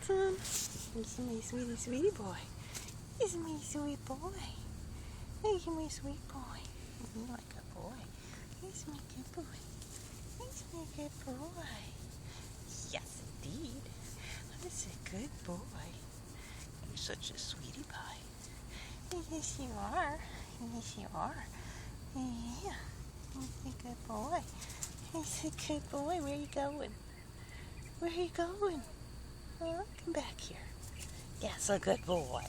Skeleton. He's my sweetie boy. He's my sweet boy. He's my sweet boy. He's my good boy. He's my good boy. He's my good boy. Yes, indeed. That's a good boy. You're such a sweetie pie. Yes, you are. Yes, you are. Yeah. He's a good boy. He's a good boy. Where are you going? Where are you going? Oh, come back here. Yes, a good boy.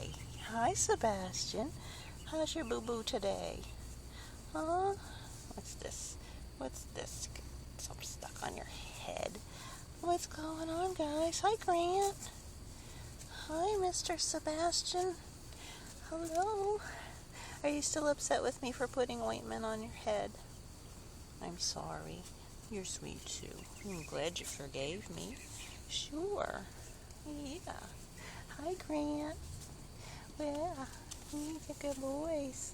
Hi, Sebastian. How's your boo-boo today? Huh? What's this? What's this? Something stuck on your head. What's going on, guys? Hi, Grant. Hi, Mr. Sebastian. Hello. Are you still upset with me for putting ointment on your head? I'm sorry. You're sweet, too. I'm glad you forgave me. Sure. Yeah. Hi, Grant. Yeah. These are good boys.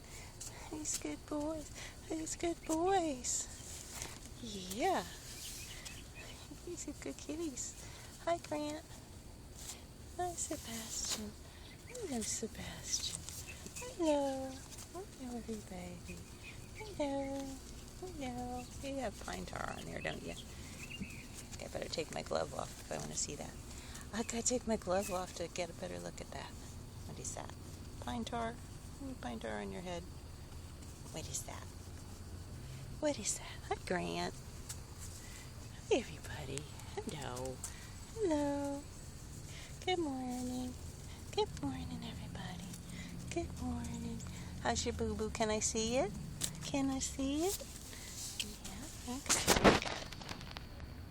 These good boys. These good boys. Yeah. These are good kitties. Hi, Grant. Hi, Sebastian. Hello, Sebastian. Hello. Hello, everybody. Hello. Hello. You have pine tar on there, don't you? I better take my glove off if I want to see that. I gotta take my glove off to get a better look at that. What is that? Pine tar? Pine tar on your head. What is that? What is that? Hi, Grant. Hi, everybody. Hello. Hello. Good morning. Good morning, everybody. Good morning. How's your boo-boo? Can I see it? Can I see it? Yeah, okay.